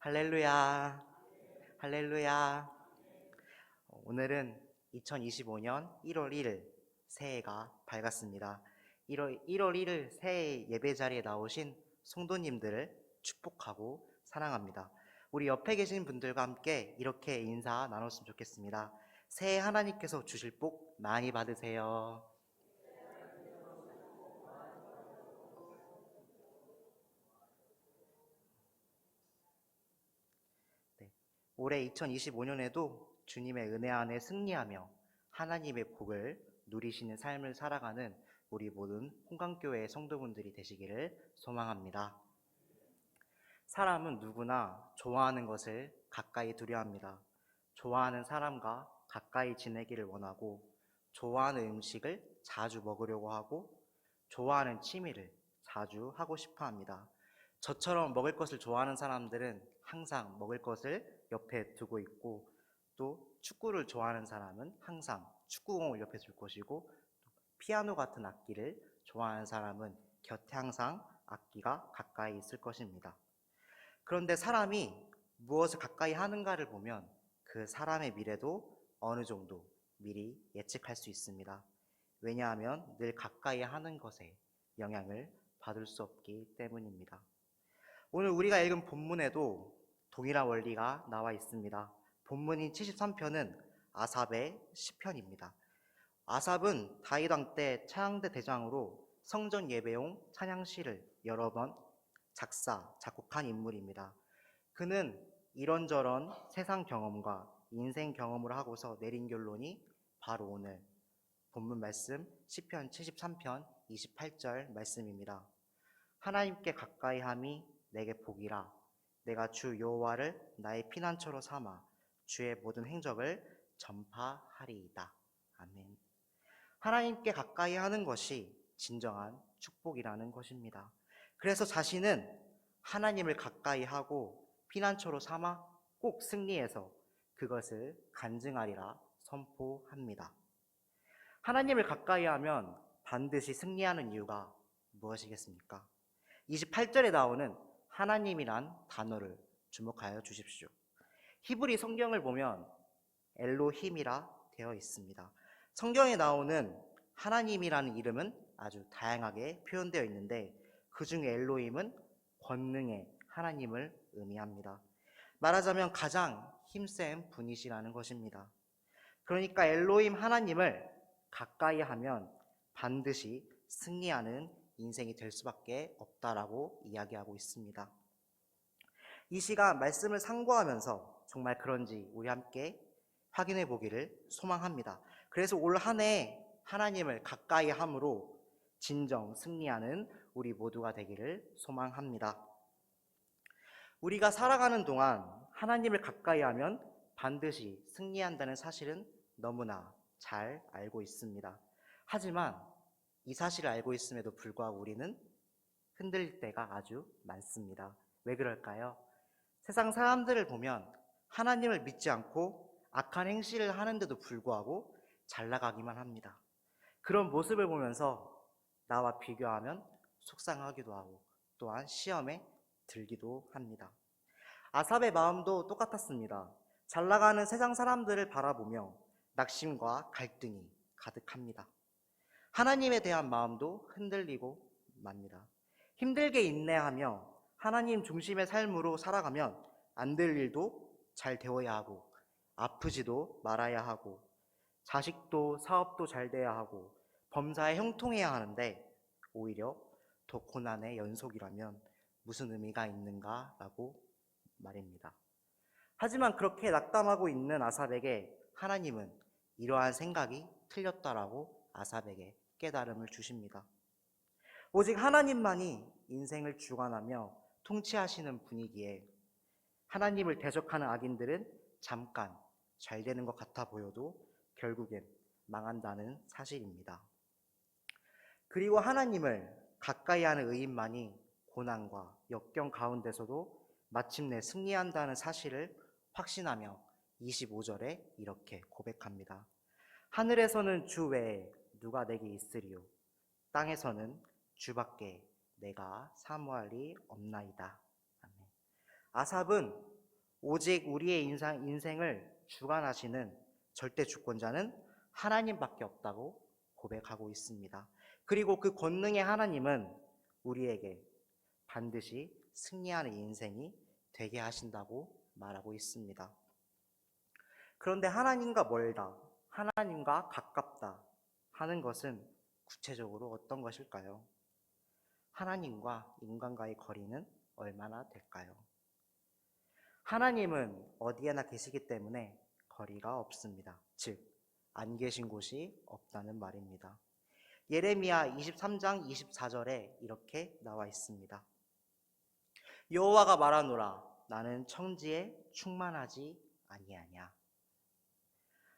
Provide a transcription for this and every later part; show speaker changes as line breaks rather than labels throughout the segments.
할렐루야, 할렐루야. 오늘은 2025년 1월 1일 새해가 밝았습니다. 1월 1일 새해 예배 자리에 나오신 성도님들을 축복하고 사랑합니다. 우리 옆에 계신 분들과 함께 이렇게 인사 나눴으면 좋겠습니다. 새해 하나님께서 주실 복 많이 받으세요. 네, 올해 2025년에도 주님의 은혜 안에 승리하며 하나님의 복을 누리시는 삶을 살아가는 우리 모든 홍강교회 성도분들이 되시기를 소망합니다. 사람은 누구나 좋아하는 것을 가까이 두려워합니다. 좋아하는 사람과 가까이 지내기를 원하고, 좋아하는 음식을 자주 먹으려고 하고, 좋아하는 취미를 자주 하고 싶어 합니다. 저처럼 먹을 것을 좋아하는 사람들은 항상 먹을 것을 옆에 두고 있고, 또 축구를 좋아하는 사람은 항상 축구공을 옆에 둘 것이고, 피아노 같은 악기를 좋아하는 사람은 곁에 항상 악기가 가까이 있을 것입니다. 그런데 사람이 무엇을 가까이 하는가를 보면 그 사람의 미래도 어느 정도 미리 예측할 수 있습니다. 왜냐하면 늘 가까이 하는 것에 영향을 받을 수 없기 때문입니다. 오늘 우리가 읽은 본문에도 동일한 원리가 나와 있습니다. 본문인 73편은 아삽의 시편입니다. 아삽은 다윗 왕 때 찬양대 대장으로 성전 예배용 찬양시를 여러 번 작곡한 인물입니다. 그는 이런저런 세상 경험과 인생 경험을 하고서 내린 결론이 바로 오늘 본문 말씀 시편 73편 28절 말씀입니다. 하나님께 가까이 함이 내게 복이라. 내가 주 여호와를 나의 피난처로 삼아 주의 모든 행적을 전파하리이다. 아멘. 하나님께 가까이 하는 것이 진정한 축복이라는 것입니다. 그래서 자신은 하나님을 가까이 하고 피난처로 삼아 꼭 승리해서 그것을 간증하리라 선포합니다. 하나님을 가까이 하면 반드시 승리하는 이유가 무엇이겠습니까? 28절에 나오는 하나님이란 단어를 주목하여 주십시오. 히브리 성경을 보면 엘로힘이라 되어 있습니다. 성경에 나오는 하나님이라는 이름은 아주 다양하게 표현되어 있는데 그 중에 엘로힘은 권능의 하나님을 의미합니다. 말하자면 가장 힘센 분이시라는 것입니다. 그러니까 엘로힘 하나님을 가까이 하면 반드시 승리하는 인생이 될 수밖에 없다라고 이야기하고 있습니다. 이 시간 말씀을 상고하면서 정말 그런지 우리 함께 확인해 보기를 소망합니다. 그래서 올 한 해 하나님을 가까이 함으로 진정 승리하는 우리 모두가 되기를 소망합니다. 우리가 살아가는 동안 하나님을 가까이 하면 반드시 승리한다는 사실은 너무나 잘 알고 있습니다. 하지만 이 사실을 알고 있음에도 불구하고 우리는 흔들릴 때가 아주 많습니다. 왜 그럴까요? 세상 사람들을 보면 하나님을 믿지 않고 악한 행실을 하는데도 불구하고 잘 나가기만 합니다. 그런 모습을 보면서 나와 비교하면 속상하기도 하고 또한 시험에 들기도 합니다. 아삽의 마음도 똑같았습니다. 잘 나가는 세상 사람들을 바라보며 낙심과 갈등이 가득합니다. 하나님에 대한 마음도 흔들리고 맙니다. 힘들게 인내하며 하나님 중심의 삶으로 살아가면 안 될 일도 잘 되어야 하고 아프지도 말아야 하고 자식도 사업도 잘 돼야 하고 범사에 형통해야 하는데 오히려 더 고난의 연속이라면 무슨 의미가 있는가라고 말입니다. 하지만 그렇게 낙담하고 있는 아삽에게 하나님은 이러한 생각이 틀렸다라고 아삽에게 깨달음을 주십니다. 오직 하나님만이 인생을 주관하며 통치하시는 분이기에 하나님을 대적하는 악인들은 잠깐 잘 되는 것 같아 보여도 결국엔 망한다는 사실입니다. 그리고 하나님을 가까이 하는 의인만이 고난과 역경 가운데서도 마침내 승리한다는 사실을 확신하며 25절에 이렇게 고백합니다. 하늘에서는 주 외에 누가 내게 있으리요 땅에서는 주밖에 내가 사모할 리 없나이다. 아삽은 오직 우리의 인생을 주관하시는 절대 주권자는 하나님밖에 없다고 고백하고 있습니다. 그리고 그 권능의 하나님은 우리에게 반드시 승리하는 인생이 되게 하신다고 말하고 있습니다. 그런데 하나님과 멀다, 하나님과 가깝다 하는 것은 구체적으로 어떤 것일까요? 하나님과 인간과의 거리는 얼마나 될까요? 하나님은 어디에나 계시기 때문에 거리가 없습니다. 즉, 안 계신 곳이 없다는 말입니다. 예레미야 23장 24절에 이렇게 나와 있습니다. 여호와가 말하노라, 나는 청지에 충만하지 아니하냐.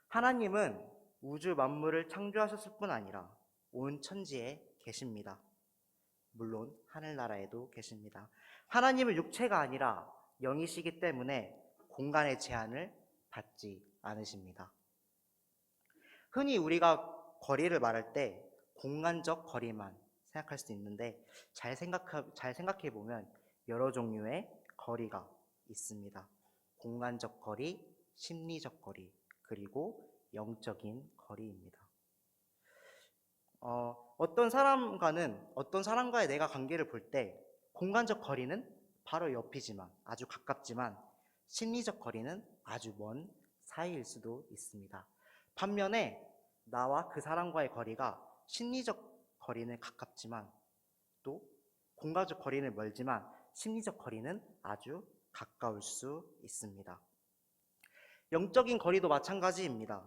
하나님은 우주 만물을 창조하셨을 뿐 아니라 온 천지에 계십니다. 물론 하늘나라에도 계십니다. 하나님은 육체가 아니라 영이시기 때문에 공간의 제한을 받지 않으십니다. 흔히 우리가 거리를 말할 때 공간적 거리만 생각할 수 있는데 잘 생각해 보면 여러 종류의 거리가 있습니다. 공간적 거리, 심리적 거리, 그리고 영적인 거리입니다. 어떤 사람과의 내가 관계를 볼 때 공간적 거리는 바로 옆이지만 아주 가깝지만 심리적 거리는 아주 먼 사이일 수도 있습니다. 반면에 나와 그 사람과의 거리가 심리적 거리는 가깝지만 또 공간적 거리는 멀지만 심리적 거리는 아주 가까울 수 있습니다. 영적인 거리도 마찬가지입니다.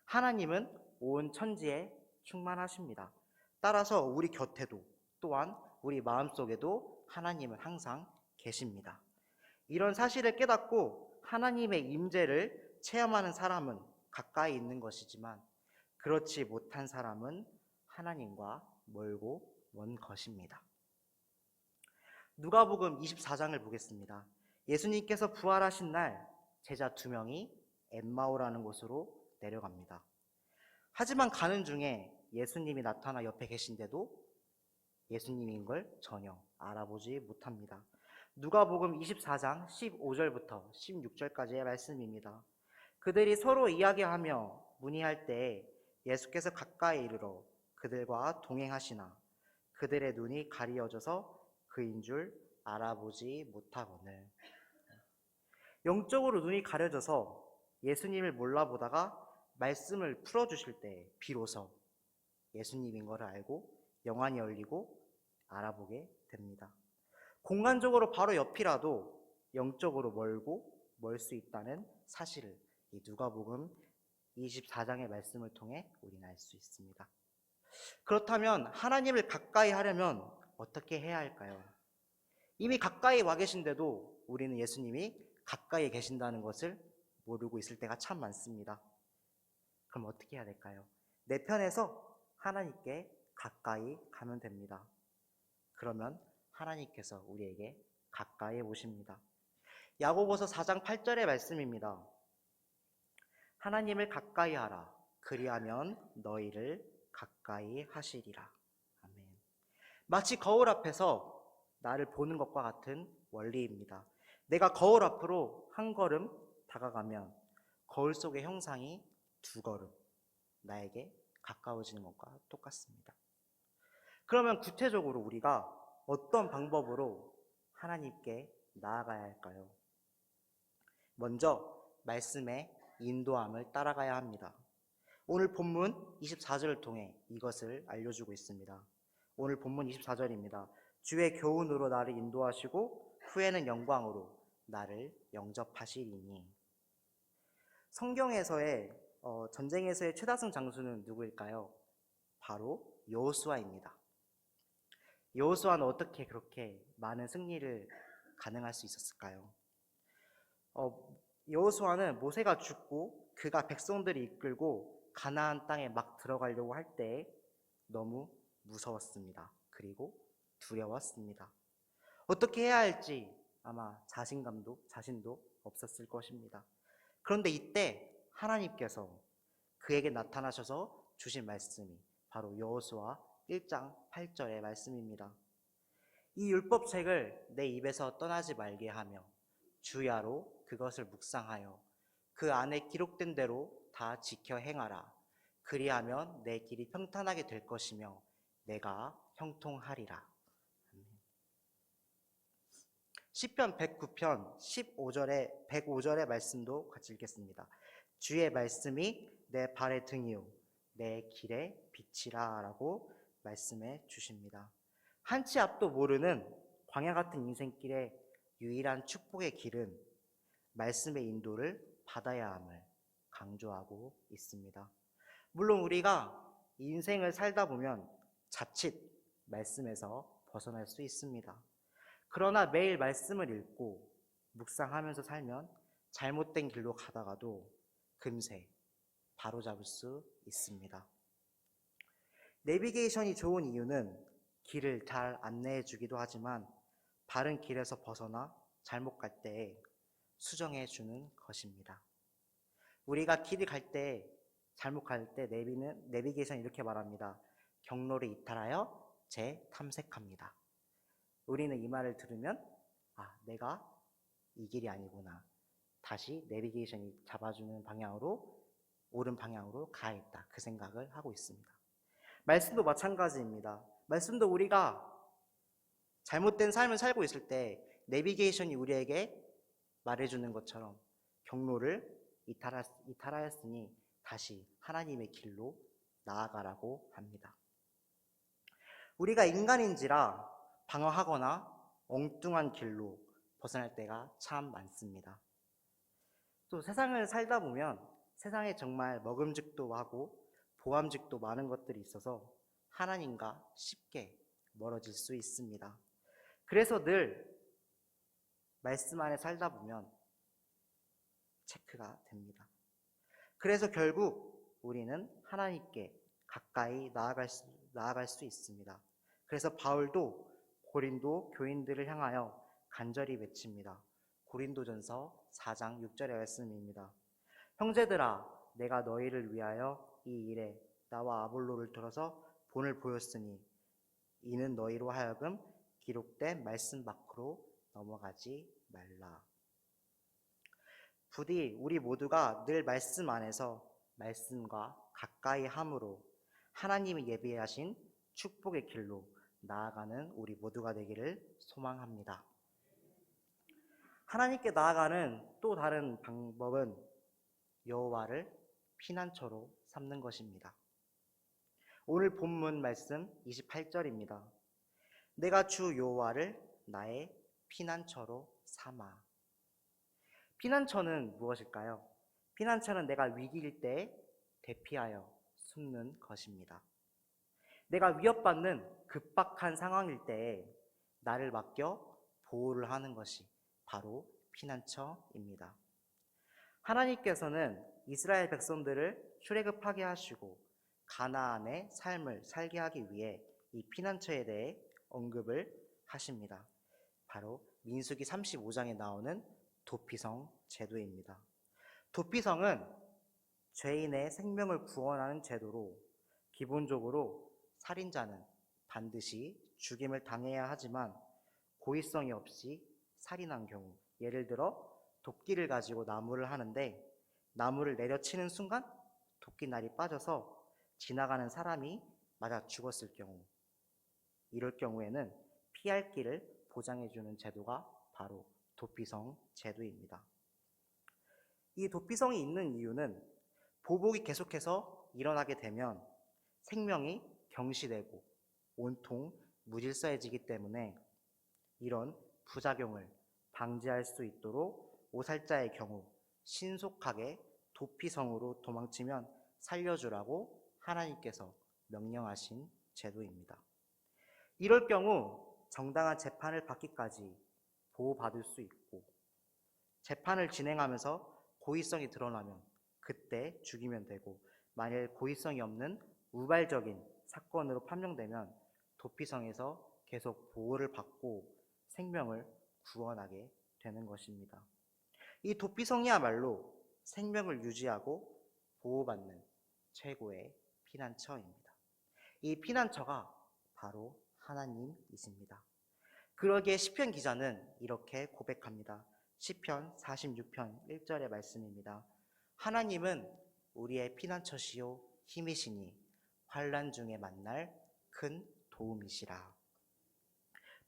하나님은 온 천지에 충만하십니다. 따라서 우리 곁에도 또한 우리 마음속에도 하나님은 항상 계십니다. 이런 사실을 깨닫고 하나님의 임재를 체험하는 사람은 가까이 있는 것이지만 그렇지 못한 사람은 하나님과 멀고 먼 것입니다. 누가복음 24장을 보겠습니다. 예수님께서 부활하신 날 제자 2명이 엠마오라는 곳으로 내려갑니다. 하지만 가는 중에 예수님이 나타나 옆에 계신데도 예수님인 걸 전혀 알아보지 못합니다. 누가복음 24장 15절부터 16절까지의 말씀입니다. 그들이 서로 이야기하며 문의할 때 예수께서 가까이 이르러 그들과 동행하시나 그들의 눈이 가리어져서 그인 줄 알아보지 못하거늘. 영적으로 눈이 가려져서 예수님을 몰라보다가 말씀을 풀어주실 때 비로소 예수님인 것을 알고 영안이 열리고 알아보게 됩니다. 공간적으로 바로 옆이라도 영적으로 멀고 멀 수 있다는 사실을 이 누가복음 24장의 말씀을 통해 우리는 알 수 있습니다. 그렇다면 하나님을 가까이 하려면 어떻게 해야 할까요? 이미 가까이 와 계신데도 우리는 예수님이 가까이 계신다는 것을 모르고 있을 때가 참 많습니다. 그럼 어떻게 해야 될까요? 내 편에서 하나님께 가까이 가면 됩니다. 그러면 하나님께서 우리에게 가까이 오십니다. 야고보서 4장 8절의 말씀입니다. 하나님을 가까이 하라. 그리하면 너희를 가까이 하시리라. 아멘. 마치 거울 앞에서 나를 보는 것과 같은 원리입니다. 내가 거울 앞으로 한 걸음 다가가면 거울 속의 형상이 2걸음 나에게 가까워지는 것과 똑같습니다. 그러면 구체적으로 우리가 어떤 방법으로 하나님께 나아가야 할까요? 먼저 말씀의 인도함을 따라가야 합니다. 오늘 본문 24절을 통해 이것을 알려주고 있습니다. 오늘 본문 24절입니다. 주의 교훈으로 나를 인도하시고 후에는 영광으로 나를 영접하시리니. 성경에서의 전쟁에서의 최다승 장수는 누구일까요? 바로 여호수아입니다. 여호수아는 어떻게 그렇게 많은 승리를 가능할 수 있었을까요? 여호수아는 모세가 죽고 그가 백성들이 이끌고 가나안 땅에 막 들어가려고 할 때 너무 무서웠습니다. 그리고 두려웠습니다. 어떻게 해야 할지 아마 자신도 없었을 것입니다. 그런데 이때 하나님께서 그에게 나타나셔서 주신 말씀이 바로 여호수아 1장 8절의 말씀입니다. 이 율법책을 내 입에서 떠나지 말게 하며 주야로 그것을 묵상하여 그 안에 기록된 대로 다 지켜 행하라. 그리하면 내 길이 평탄하게 될 것이며 내가 형통하리라. 시편 109편 105절의 말씀도 같이 읽겠습니다. 주의 말씀이 내 발의 등이요 내 길의 빛이라 라고 말씀해 주십니다. 한치 앞도 모르는 광야 같은 인생길의 유일한 축복의 길은 말씀의 인도를 받아야 함을 강조하고 있습니다. 물론 우리가 인생을 살다 보면 자칫 말씀에서 벗어날 수 있습니다. 그러나 매일 말씀을 읽고 묵상하면서 살면 잘못된 길로 가다가도 금세 바로잡을 수 있습니다. 내비게이션이 좋은 이유는 길을 잘 안내해 주기도 하지만 바른 길에서 벗어나 잘못 갈 때에 수정해 주는 것입니다. 우리가 길을 갈 때 잘못 갈 때 내비게이션이 이렇게 말합니다. 경로를 이탈하여 재탐색합니다. 우리는 이 말을 들으면 내가 이 길이 아니구나. 다시 내비게이션이 잡아주는 방향으로 옳은 방향으로 가야겠다. 그 생각을 하고 있습니다. 말씀도 마찬가지입니다. 말씀도 우리가 잘못된 삶을 살고 있을 때 내비게이션이 우리에게 말해주는 것처럼 경로를 이탈하였으니 다시 하나님의 길로 나아가라고 합니다. 우리가 인간인지라 방황하거나 엉뚱한 길로 벗어날 때가 참 많습니다. 또 세상을 살다 보면 세상에 정말 먹음직도 하고 보암직도 많은 것들이 있어서 하나님과 쉽게 멀어질 수 있습니다. 그래서 늘 말씀 안에 살다 보면 체크가 됩니다. 그래서 결국 우리는 하나님께 가까이 나아갈 수 있습니다. 그래서 바울도 고린도 교인들을 향하여 간절히 외칩니다. 고린도전서 4장 6절의 말씀입니다. 형제들아, 내가 너희를 위하여 이 일에 나와 아볼로를 들어서 본을 보였으니 이는 너희로 하여금 기록된 말씀 밖으로 넘어가지 말라. 부디 우리 모두가 늘 말씀 안에서 말씀과 가까이 함으로 하나님이 예비하신 축복의 길로 나아가는 우리 모두가 되기를 소망합니다. 하나님께 나아가는 또 다른 방법은 여호와를 피난처로 삼는 것입니다. 오늘 본문 말씀 28절입니다. 내가 주 여호와를 나의 피난처로 삼아. 피난처는 무엇일까요? 피난처는 내가 위기일 때 대피하여 숨는 것입니다. 내가 위협받는 급박한 상황일 때에 나를 맡겨 보호를 하는 것이 바로 피난처입니다. 하나님께서는 이스라엘 백성들을 출애굽하게 하시고 가나안의 삶을 살게 하기 위해 이 피난처에 대해 언급을 하십니다. 바로 민수기 35장에 나오는 도피성 제도입니다. 도피성은 죄인의 생명을 구원하는 제도로 기본적으로 살인자는 반드시 죽임을 당해야 하지만 고의성이 없이 살인한 경우, 예를 들어 도끼를 가지고 나무를 하는데 나무를 내려치는 순간 도끼날이 빠져서 지나가는 사람이 맞아 죽었을 경우, 이럴 경우에는 피할 길을 보장해주는 제도가 바로 도피성 제도입니다. 이 도피성이 있는 이유는 보복이 계속해서 일어나게 되면 생명이 경시되고 온통 무질서해지기 때문에 이런 부작용을 방지할 수 있도록 오살자의 경우 신속하게 도피성으로 도망치면 살려주라고 하나님께서 명령하신 제도입니다. 이럴 경우 정당한 재판을 받기까지 보호받을 수 있고 재판을 진행하면서 고의성이 드러나면 그때 죽이면 되고 만일 고의성이 없는 우발적인 사건으로 판명되면 도피성에서 계속 보호를 받고 생명을 구원하게 되는 것입니다. 이 도피성이야말로 생명을 유지하고 보호받는 최고의 피난처입니다. 이 피난처가 바로 하나님이십니다. 그러기에 시편 기자는 이렇게 고백합니다. 시편 46편 1절의 말씀입니다. 하나님은 우리의 피난처시요 힘이시니 환난 중에 만날 큰 도움이시라.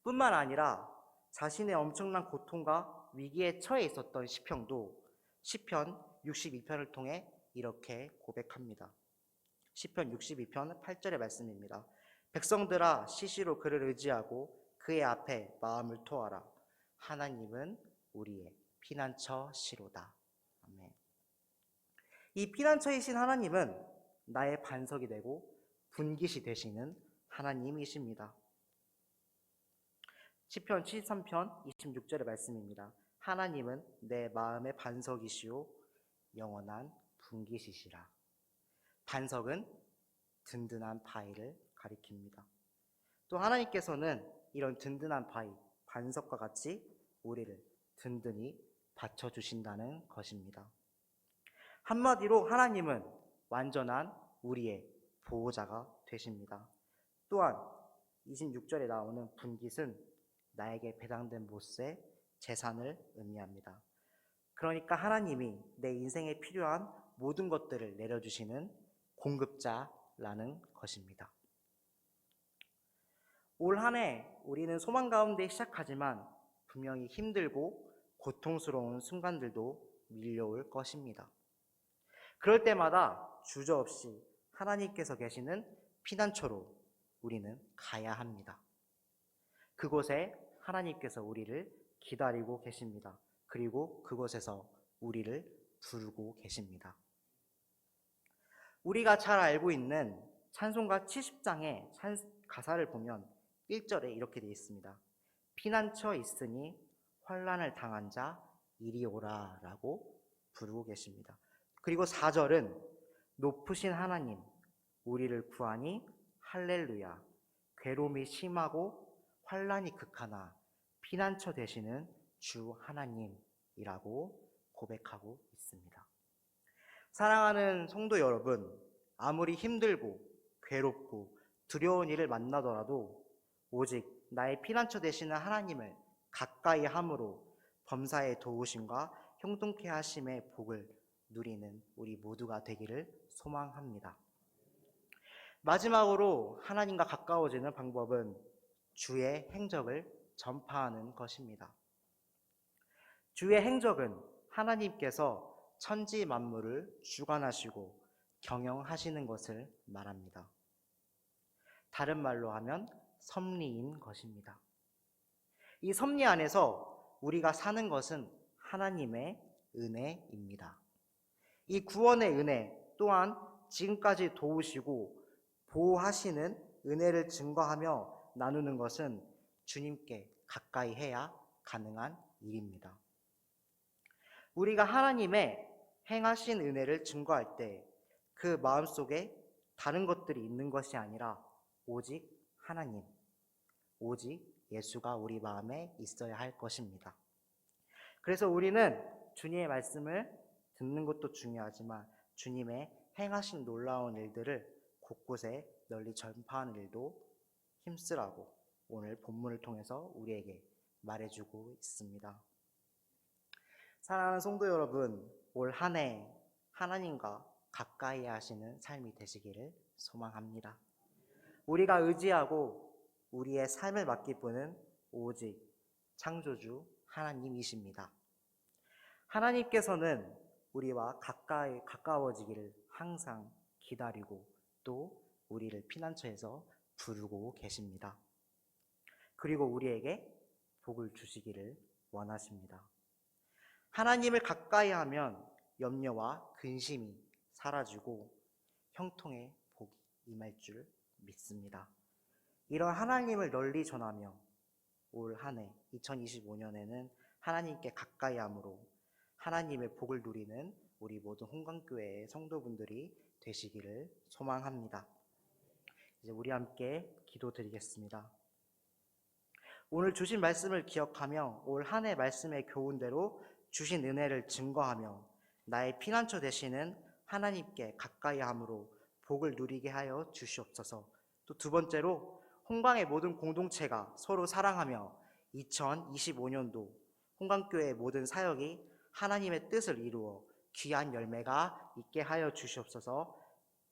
뿐만 아니라 자신의 엄청난 고통과 위기에 처해 있었던 시편도 시편 62편을 통해 이렇게 고백합니다. 시편 62편 8절의 말씀입니다. 백성들아 시시로 그를 의지하고 그의 앞에 마음을 토하라. 하나님은 우리의 피난처시로다. 아멘. 이 피난처이신 하나님은 나의 반석이 되고 분깃이 되시는 하나님이십니다. 시편 73편 26절의 말씀입니다. 하나님은 내 마음의 반석이시오 영원한 분깃이시라. 반석은 든든한 바위를 가리킵니다. 또 하나님께서는 이런 든든한 바위, 반석과 같이 우리를 든든히 받쳐주신다는 것입니다. 한마디로 하나님은 완전한 우리의 보호자가 되십니다. 또한 26절에 나오는 분깃은 나에게 배당된 몫의 재산을 의미합니다. 그러니까 하나님이 내 인생에 필요한 모든 것들을 내려주시는 공급자라는 것입니다. 올 한 해 우리는 소망 가운데 시작하지만 분명히 힘들고 고통스러운 순간들도 밀려올 것입니다. 그럴 때마다 주저없이 하나님께서 계시는 피난처로 우리는 가야 합니다. 그곳에 하나님께서 우리를 기다리고 계십니다. 그리고 그곳에서 우리를 부르고 계십니다. 우리가 잘 알고 있는 찬송가 70장의 가사를 보면 1절에 이렇게 되어 있습니다. 피난처 있으니 환난을 당한 자 이리 오라 라고 부르고 계십니다. 그리고 4절은 높으신 하나님 우리를 구하니 할렐루야 괴로움이 심하고 환난이 극하나 피난처 되시는 주 하나님이라고 고백하고 있습니다. 사랑하는 성도 여러분, 아무리 힘들고 괴롭고 두려운 일을 만나더라도 오직 나의 피난처 되시는 하나님을 가까이 함으로 범사의 도우심과 형통케 하심의 복을 누리는 우리 모두가 되기를 소망합니다. 마지막으로 하나님과 가까워지는 방법은 주의 행적을 전파하는 것입니다. 주의 행적은 하나님께서 천지 만물을 주관하시고 경영하시는 것을 말합니다. 다른 말로 하면 섭리인 것입니다. 이 섭리 안에서 우리가 사는 것은 하나님의 은혜입니다. 이 구원의 은혜 또한 지금까지 도우시고 보호하시는 은혜를 증거하며 나누는 것은 주님께 가까이 해야 가능한 일입니다. 우리가 하나님의 행하신 은혜를 증거할 때 그 마음속에 다른 것들이 있는 것이 아니라 오직 하나님, 오직 예수가 우리 마음에 있어야 할 것입니다. 그래서 우리는 주님의 말씀을 듣는 것도 중요하지만 주님의 행하신 놀라운 일들을 곳곳에 널리 전파하는 일도 힘쓰라고 오늘 본문을 통해서 우리에게 말해주고 있습니다. 사랑하는 성도 여러분, 올 한 해 하나님과 가까이 하시는 삶이 되시기를 소망합니다. 우리가 의지하고 우리의 삶을 맡길 분은 오직 창조주 하나님이십니다. 하나님께서는 우리와 가까워지기를 항상 기다리고 또 우리를 피난처에서 부르고 계십니다. 그리고 우리에게 복을 주시기를 원하십니다. 하나님을 가까이 하면 염려와 근심이 사라지고 형통의 복이 임할 줄 믿습니다. 이런 하나님을 널리 전하며 올 한 해 2025년에는 하나님께 가까이 함으로 하나님의 복을 누리는 우리 모든 홍강교회의 성도분들이 되시기를 소망합니다. 이제 우리 함께 기도드리겠습니다. 오늘 주신 말씀을 기억하며 올 한 해 말씀의 교훈대로 주신 은혜를 증거하며 나의 피난처 되시는 하나님께 가까이 함으로 복을 누리게 하여 주시옵소서. 또 두 번째로 홍강의 모든 공동체가 서로 사랑하며 2025년도 홍강교회 모든 사역이 하나님의 뜻을 이루어 귀한 열매가 있게 하여 주시옵소서.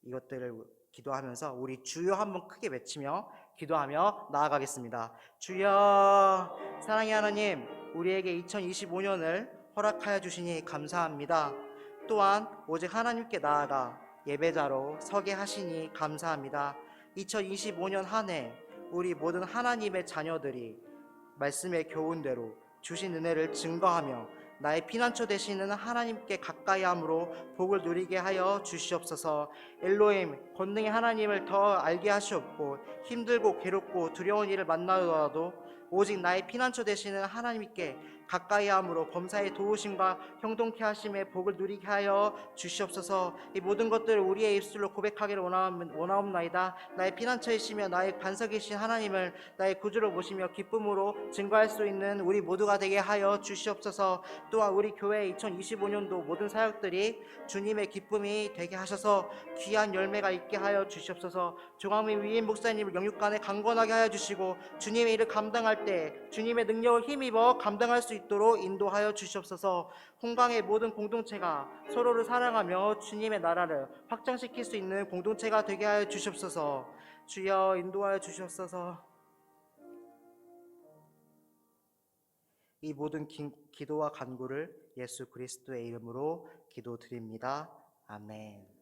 이것들을 기도하면서 우리 주여 한번 크게 외치며 기도하며 나아가겠습니다. 주여, 사랑의 하나님, 우리에게 2025년을 허락하여 주시니 감사합니다. 또한 오직 하나님께 나아가 예배자로 서게 하시니 감사합니다. 2025년 한 해 우리 모든 하나님의 자녀들이 말씀의 교훈대로 주신 은혜를 증거하며 나의 피난처 되시는 하나님께 가까이 함으로 복을 누리게 하여 주시옵소서. 엘로힘, 권능의 하나님을 더 알게 하시옵고 힘들고 괴롭고 두려운 일을 만나더라도 오직 나의 피난처 되시는 하나님께 가까이 함으로 범사의 도우심과 형통케 하심의 복을 누리게 하여 주시옵소서. 이 모든 것들을 우리의 입술로 고백하기를 원하옵나이다. 나의 피난처이시며 나의 반석이신 하나님을 나의 구주로 모시며 기쁨으로 증거할 수 있는 우리 모두가 되게 하여 주시옵소서. 또한 우리 교회 2025년도 모든 사역들이 주님의 기쁨이 되게 하셔서 귀한 열매가 있게 하여 주시옵소서. 종합민 위임 목사님을 영육간에 강건하게 하여 주시고 주님의 일을 감당할 때 주님의 능력을 힘입어 감당할 수 있도록 인도하여 주시옵소서. 홍강의 모든 공동체가 서로를 사랑하며 주님의 나라를 확장시킬 수 있는 공동체가 되게 하여 주시옵소서. 주여, 인도하여 주시옵소서. 이 모든 기도와 간구를 예수 그리스도의 이름으로 기도드립니다. 아멘.